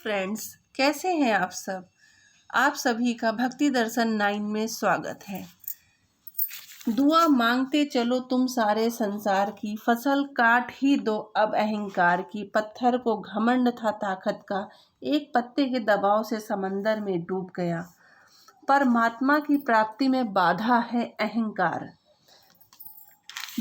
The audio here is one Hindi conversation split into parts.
फ्रेंड्स, कैसे हैं आप सब। आप सभी का भक्ति दर्शन 9 में स्वागत है। दुआ मांगते चलो तुम सारे संसार की, फसल काट ही दो अब अहंकार की। पत्थर को घमंड था ताकत का, एक पत्ते के दबाव से समंदर में डूब गया। परमात्मा की प्राप्ति में बाधा है अहंकार।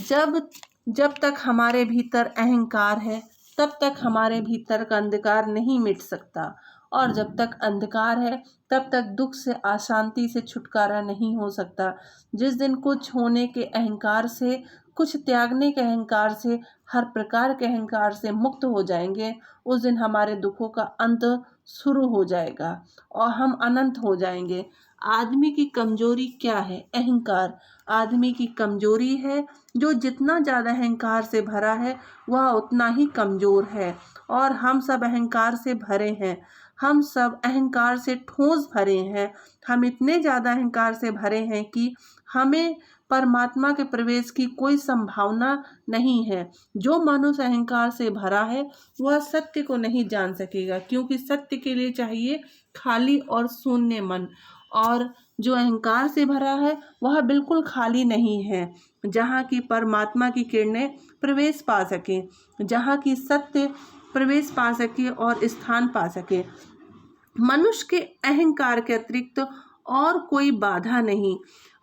जब जब तक हमारे भीतर अहंकार है तब तक हमारे भीतर का अंधकार नहीं मिट सकता, और जब तक अंधकार है तब तक दुख से अशांति से छुटकारा नहीं हो सकता। जिस दिन कुछ होने के अहंकार से, कुछ त्यागने के अहंकार से, हर प्रकार के अहंकार से मुक्त हो जाएंगे, उस दिन हमारे दुखों का अंत शुरू हो जाएगा और हम अनंत हो जाएंगे। आदमी की कमजोरी क्या है? अहंकार आदमी की कमजोरी है। जो जितना ज़्यादा अहंकार से भरा है वह उतना ही कमज़ोर है, और हम सब अहंकार से भरे हैं। हम सब अहंकार से ठोस भरे हैं। हम इतने ज़्यादा अहंकार से भरे हैं कि हमें परमात्मा के प्रवेश की कोई संभावना नहीं है। जो मनुष्य अहंकार से भरा है वह सत्य को नहीं जान सकेगा, क्योंकि सत्य के लिए चाहिए खाली और शून्य मन। और जो अहंकार से भरा है वह बिल्कुल खाली नहीं है, जहाँ की परमात्मा की किरणें प्रवेश पा सके, जहाँ की सत्य प्रवेश पा सके और स्थान पा सके। मनुष्य के अहंकार के अतिरिक्त और कोई बाधा नहीं।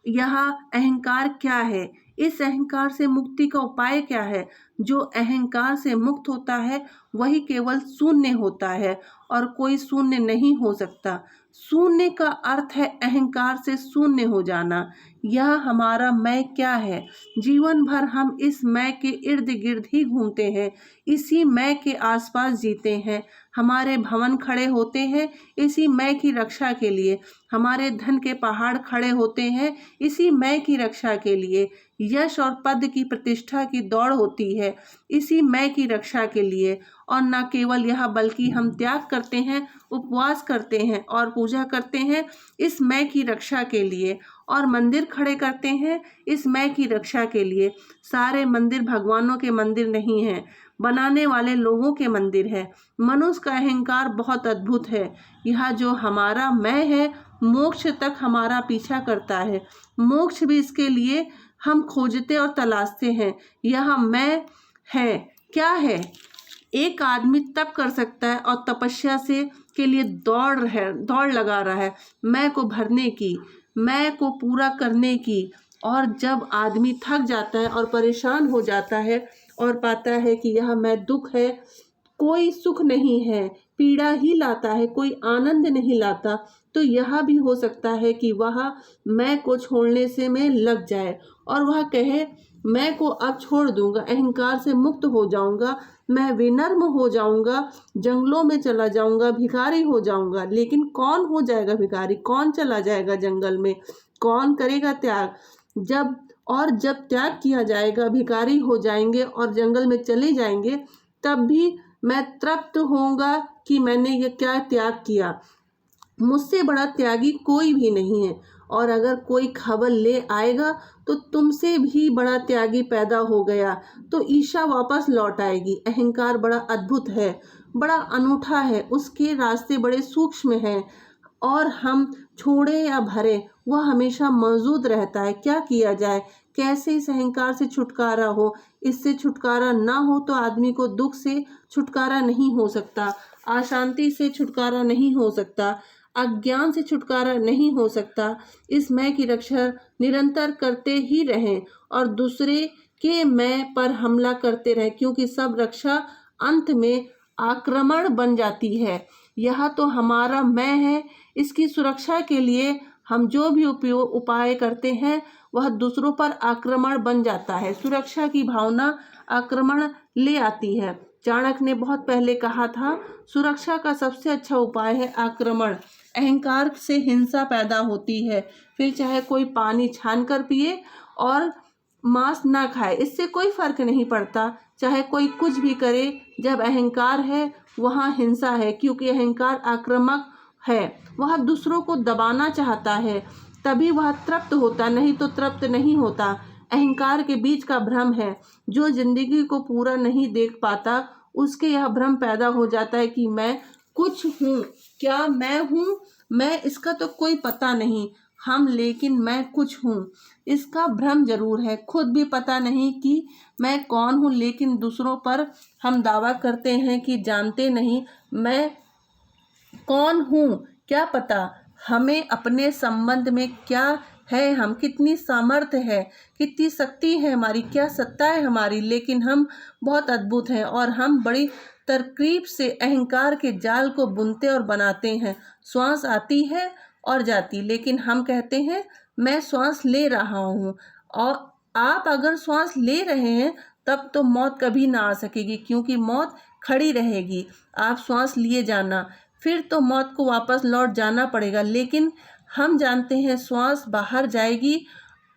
यह अहंकार क्या है? इस अहंकार से मुक्ति का उपाय क्या है? जो अहंकार से मुक्त होता है वही केवल शून्य होता है, और कोई शून्य नहीं हो सकता। शून्य का अर्थ है अहंकार से शून्य हो जाना। यह हमारा मैं क्या है? जीवन भर हम इस मैं के इर्द गिर्द ही घूमते हैं, इसी मैं के आसपास जीते हैं। हमारे भवन खड़े होते हैं इसी मैं की रक्षा के लिए, हमारे धन के पहाड़ खड़े होते हैं इसी मैं की रक्षा के लिए। यश और पद की प्रतिष्ठा की दौड़ होती है इसी मैं की रक्षा के लिए। और न केवल यह, बल्कि हम त्याग करते हैं, उपवास करते हैं और पूजा करते हैं इस मैं की रक्षा के लिए, और मंदिर खड़े करते हैं इस मैं की रक्षा के लिए। सारे मंदिर भगवानों के मंदिर नहीं हैं, बनाने वाले लोगों के मंदिर है। मनुष्य का अहंकार बहुत अद्भुत है। यह जो हमारा मैं है मोक्ष तक हमारा पीछा करता है। मोक्ष भी इसके लिए हम खोजते और तलाशते हैं। यह मैं है क्या है? एक आदमी तप कर सकता है और तपस्या से के लिए दौड़ लगा रहा है, मैं को भरने की, मैं को पूरा करने की। और जब आदमी थक जाता है और परेशान हो जाता है और पाता है कि यह मैं दुख है, कोई सुख नहीं है, पीड़ा ही लाता है, कोई आनंद नहीं लाता, तो यह भी हो सकता है कि वह मैं को छोड़ने से मैं लग जाए और वह कहे मैं को अब छोड़ दूंगा, अहंकार से मुक्त हो जाऊंगा, मैं विनम्र हो जाऊंगा, जंगलों में चला जाऊंगा, भिखारी हो जाऊंगा। लेकिन कौन हो जाएगा भिखारी? कौन चला जाएगा जंगल में? कौन करेगा त्याग? जब त्याग किया जाएगा, भिखारी हो जाएंगे और जंगल में चले जाएंगे, तब भी मैं तृप्त होऊंगा कि मैंने ये क्या त्याग किया। मुझसे बड़ा त्यागी कोई भी नहीं है, और अगर कोई खबर ले आएगा तो तुमसे भी बड़ा त्यागी पैदा हो गया, तो ईर्ष्या वापस लौट आएगी। अहंकार बड़ा अद्भुत है, बड़ा अनूठा है, उसके रास्ते बड़े सूक्ष्म हैं, और हम छोड़े या भरे वह हमेशा मौजूद रहता है। क्या किया जाए? कैसे इस अहंकार से छुटकारा हो? इससे छुटकारा ना हो तो आदमी को दुख से छुटकारा नहीं हो सकता, अशांति से छुटकारा नहीं हो सकता, अज्ञान से छुटकारा नहीं हो सकता। इस मैं की रक्षा निरंतर करते ही रहें और दूसरे के मैं पर हमला करते रहें, क्योंकि सब रक्षा अंत में आक्रमण बन जाती है। यह तो हमारा मैं है, इसकी सुरक्षा के लिए हम जो भी उपाय करते हैं वह दूसरों पर आक्रमण बन जाता है। सुरक्षा की भावना आक्रमण ले आती है। चाणक्य ने बहुत पहले कहा था, सुरक्षा का सबसे अच्छा उपाय है आक्रमण। अहंकार से हिंसा पैदा होती है, फिर चाहे कोई पानी छान कर पिए और मांस ना खाए, इससे कोई फर्क नहीं पड़ता। चाहे कोई कुछ भी करे, जब अहंकार है वहाँ हिंसा है, क्योंकि अहंकार आक्रामक है, वह दूसरों को दबाना चाहता है, तभी वह तृप्त होता, नहीं तो तृप्त नहीं होता। अहंकार के बीच का भ्रम है। जो जिंदगी को पूरा नहीं देख पाता उसके यह भ्रम पैदा हो जाता है कि मैं कुछ हूँ, क्या मैं हूँ? मैं इसका तो कोई पता नहीं, हम लेकिन मैं कुछ हूँ, इसका भ्रम जरूर है। खुद भी पता नहीं कि मैं कौन हूँ, लेकिन दूसरों पर हम दावा करते हैं कि जानते नहीं मैं कौन हूँ। क्या पता हमें अपने संबंध में क्या है, हम कितनी सामर्थ्य है, कितनी शक्ति है हमारी, क्या सत्ता है हमारी। लेकिन हम बहुत अद्भुत हैं और हम बड़ी तरकीब से अहंकार के जाल को बुनते और बनाते हैं। श्वास आती है और जाती, लेकिन हम कहते हैं मैं श्वास ले रहा हूँ। और आप अगर श्वास ले रहे हैं तब तो मौत कभी ना आ सकेगी, क्योंकि मौत खड़ी रहेगी। आप श्वास लिए जाना, फिर तो मौत को वापस लौट जाना पड़ेगा। लेकिन हम जानते हैं श्वास बाहर जाएगी,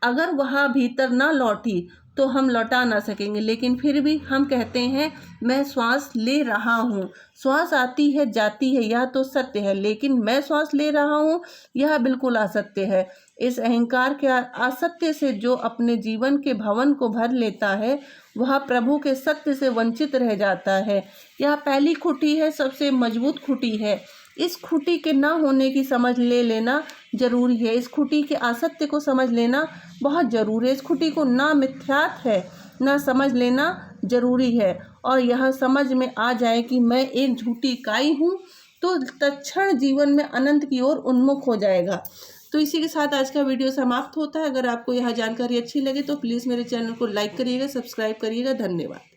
अगर वह भीतर ना लौटी तो हम लौटा ना सकेंगे। लेकिन फिर भी हम कहते हैं मैं श्वास ले रहा हूँ। श्वास आती है जाती है, यह तो सत्य है, लेकिन मैं श्वास ले रहा हूँ यह बिल्कुल असत्य है। इस अहंकार के असत्य से जो अपने जीवन के भवन को भर लेता है वह प्रभु के सत्य से वंचित रह जाता है। यह पहली खुटी है, सबसे मजबूत खुटी है। इस खुटी के ना होने की समझ ले लेना जरूरी है। इस खुटी के असत्य को समझ लेना बहुत जरूरी है। इस खुटी को ना मिथ्यात है ना समझ लेना जरूरी है। और यह समझ में आ जाए कि मैं एक झूठी इकाई हूँ तो तत्क्षण जीवन में अनंत की ओर उन्मुख हो जाएगा। तो इसी के साथ आज का वीडियो समाप्त होता है। अगर आपको यह जानकारी अच्छी लगे तो प्लीज़ मेरे चैनल को लाइक करिएगा, सब्सक्राइब करिएगा। धन्यवाद।